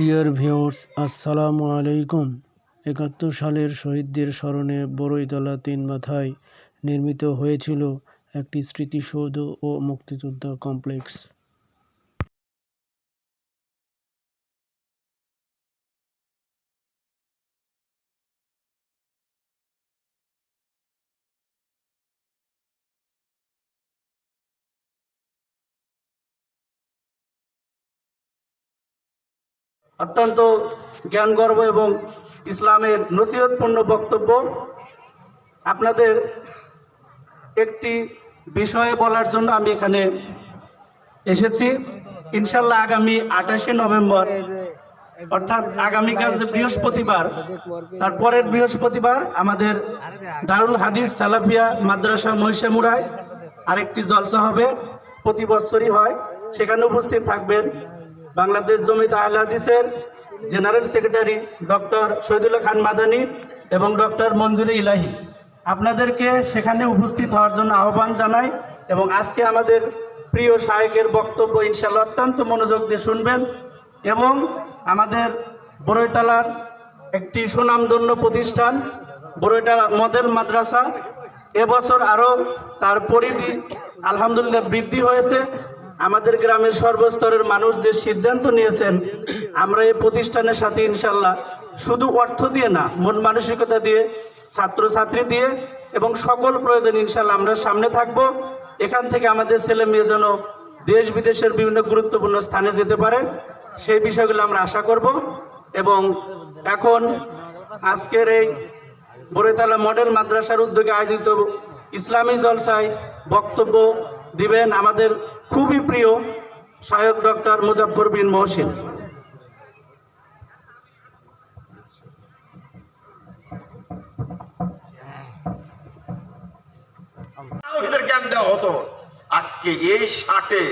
Dear viewers, আসসালামু আলাইকুম। ৭১ সালের শহীদদের স্মরণে বড়ইতলা তিন মাথায় নির্মিত হয়েছিল একটি স্মৃতিসৌধ ও মুক্তিযোদ্ধা কমপ্লেক্স। অত্যন্ত জ্ঞানগর্ভ এবং ইসলামের নসিহতপূর্ণ বক্তব্য। আপনাদের একটি বিষয়ে বলার জন্য আমি এখানে এসেছি। ইনশাল্লাহ আগামী ২৮শে নভেম্বর অর্থাৎ আগামীকাল যে বৃহস্পতিবার, তার পরের বৃহস্পতিবার আমাদের দারুল হাদিস সালাফিয়া মাদ্রাসা মহিষামুড়ায় আরেকটি জলসা হবে, প্রতি বছরই হয়। সেখানে উপস্থিত থাকবেন বাংলাদেশ জমিয়ত আহলে হাদিসের general secretary doctor Shahidullah Khan Madani এবং ডক্টর মঞ্জুরে ইলাহি। আপনাদেরকে সেখানে উপস্থিত হওয়ার জন্য আহ্বান জানাই এবং আজকে আমাদের প্রিয় শায়েখের বক্তব্য ইনশাআল্লাহ অত্যন্ত মনোযোগ দিয়ে শুনবেন এবং আমাদের বড়ইতলার একটি সুনামধন্য প্রতিষ্ঠান বড়ইতলা মডেল মাদ্রাসা এবছর আরও তার পরিধি আলহামদুলিল্লাহ বৃদ্ধি হয়েছে। আমাদের গ্রামের সর্বস্তরের মানুষ যে সিদ্ধান্ত নিয়েছেন, আমরা এই প্রতিষ্ঠানের সাথে ইনশাল্লাহ শুধু অর্থ দিয়ে না, মন মানসিকতা দিয়ে, ছাত্রছাত্রী দিয়ে এবং সকল প্রয়োজন ইনশাল্লাহ আমরা সামনে থাকব। এখান থেকে আমাদের ছেলে মেয়ে যেন দেশ বিদেশের বিভিন্ন গুরুত্বপূর্ণ স্থানে যেতে পারে, সেই বিষয়গুলো আমরা আশা করব। এবং এখন আজকের এই বড়ইতলা মডেল মাদ্রাসার উদ্যোগে আয়োজিত ইসলামী জলসায় বক্তব্য দিবেন আমাদের খুবই প্রিয় শায়খ ডক্টর মুজাফফর বিন মহসিন। জ্ঞান দেওয়া হতো। আজকে এই 60-এ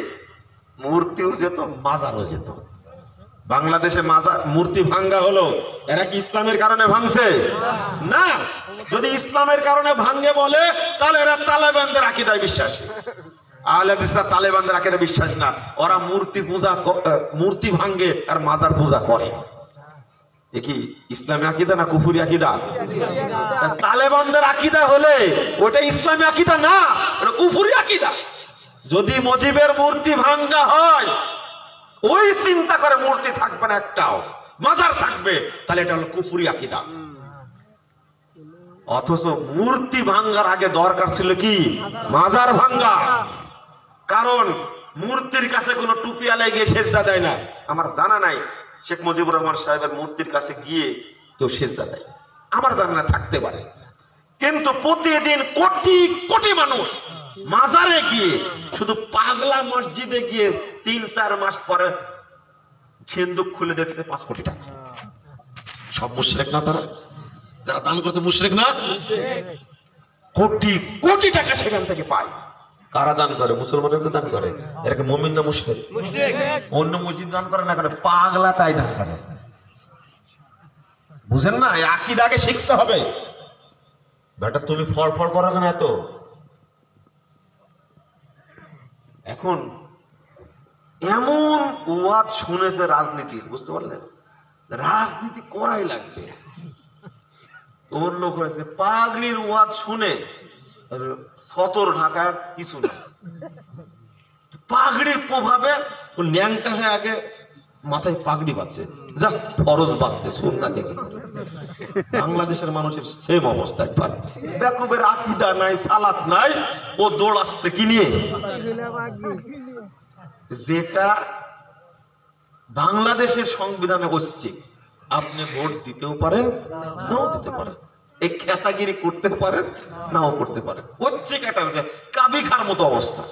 মূর্তিও যেত, মাজারও যেত। বাংলাদেশে মাজার মূর্তি ভাঙ্গা হলো, এরা কি ইসলামের কারণে ভাঙছে? না। যদি ইসলামের কারণে ভাঙ্গে বলে তাহলে এরা তালেবানদের আকীদায় বিশ্বাসী। আহলে হাদিসরা তালেবানদের আকীদায় বিশ্বাস না, ওরা মূর্তি ভাঙ্গে আর মাজার পূজা করে। এ কি ইসলামী আকীদা না কুফরি আকীদা? তালেবানদের আকীদা হলে ওটা ইসলামী আকীদা না, ওটা কুফরি আকীদা। যদি মুজিবের মূর্তি ভাঙ্গা হয়, ওই চিন্তা করে মূর্তি থাকবে না একটাও, মাজার থাকবে, তাহলে এটা হলো কুফরি আকীদা। অথচ মূর্তি ভাঙ্গার আগে দরকার ছিল কি? মাজার ভাঙ্গা। কারণ মূর্তির কাছে কোনো টুপিয়ালে গিয়ে সেজদা দেয় না। আমার জানা নাই শেখ মুজিবুর রহমান সাহেবের মূর্তির কাছে গিয়ে কেউ সেজদা দেয়, আমার জানা না, থাকতে পারে। কিন্তু প্রতিদিন কোটি কোটি মানুষ মাজারে গিয়ে, শুধু পাগলা মসজিদে গিয়ে ৩-৪ মাস পরে সিন্দুক খুলে দেখছে ৫ কোটি টাকা। সব মুশরিক না? তারা যারা দান করতে মুশরিক না? কোটি কোটি টাকা সেখান থেকে পায়। কারা দান করে? মুসলমানের তো দান করে। এরা কি মুমিন না মুশরিক? অন্য মসজিদ দান করে না, করে পাগলা তাই দান করে। বুঝেন না? এই আকীদাকে শিখতে হবে। বেটা তুমি ফড়ফড় করো কেন এত? এখন এমন ওয়াজ শুনেছে রাজনীতি, বুঝতে পারলেন? রাজনীতি করাই লাগবে। অন্য করেছে পাগড়ির ওয়াজ শুনে সতর ঢাকার কিছু না, পাগড়ির প্রভাবে ও ন্যাংটা হয়ে আগে মাথায় পাগড়ি বাঁধছে, যা ফরজ বাঁধছে সুন্নাহ দেখে। বাংলাদেশের মানুষের সেম অবস্থায় পারে। বেকুবের আকীদা নাই, সালাত নাই, ও দৌড়াচ্ছে কি নিয়ে? যেটা বাংলাদেশের সংবিধানে হচ্ছে, আপনি ভোট দিতেও পারেন, নাও দিতে পারেন, এই খেতাগিরি করতে পারেন, নাও করতে পারেন। হচ্ছে কাবি খার মতো অবস্থা।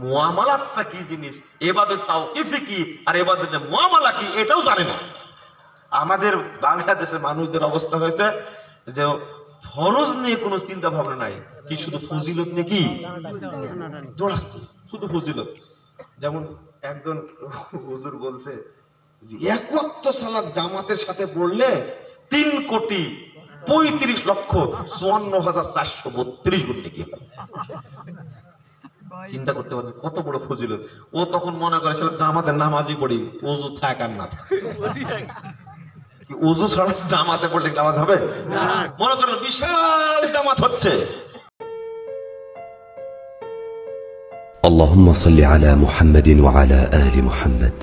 মুআমালাতটা কি জিনিস, এবাদত তাওকিফি কি, আর এবাদতে মুআমালা কি, এটাও জানে না। আমাদের বাংলাদেশের মানুষদের অবস্থা হয়েছে যে ফরজ নিয়ে কোনো চিন্তা ভাবনা নাই, কি শুধু ফজিলত নিয়ে কি দৌড়াচ্ছে, শুধু ফজিলত। যেমন একজন হুজুর বলছে যে ১ ওয়াক্ত সালাত জামাতের সাথে পড়লে ৩,৩৫,৫৪,৪৩২ গুণ নেকি হয়। চিন্তা করতে পারবে কত বড় ফজিলত। ও তখন মনে করে সেটা জামাতে নামাজই পড়ি, ওযু থাক আর না থাক। ওযু ছাড়া জামাতে পড়লে নামাজ হবে না। মনে করেন বিশাল জামাত হচ্ছে। اللهم صل على محمد وعلى آل محمد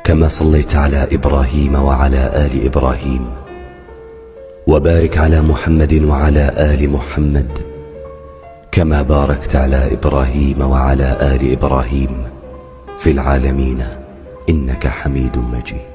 كما صليت على إبراهيم وعلى آل إبراهيم وبارك على محمد وعلى آل محمد كما باركت على إبراهيم وعلى آل إبراهيم في العالمين إنك حميد مجيد.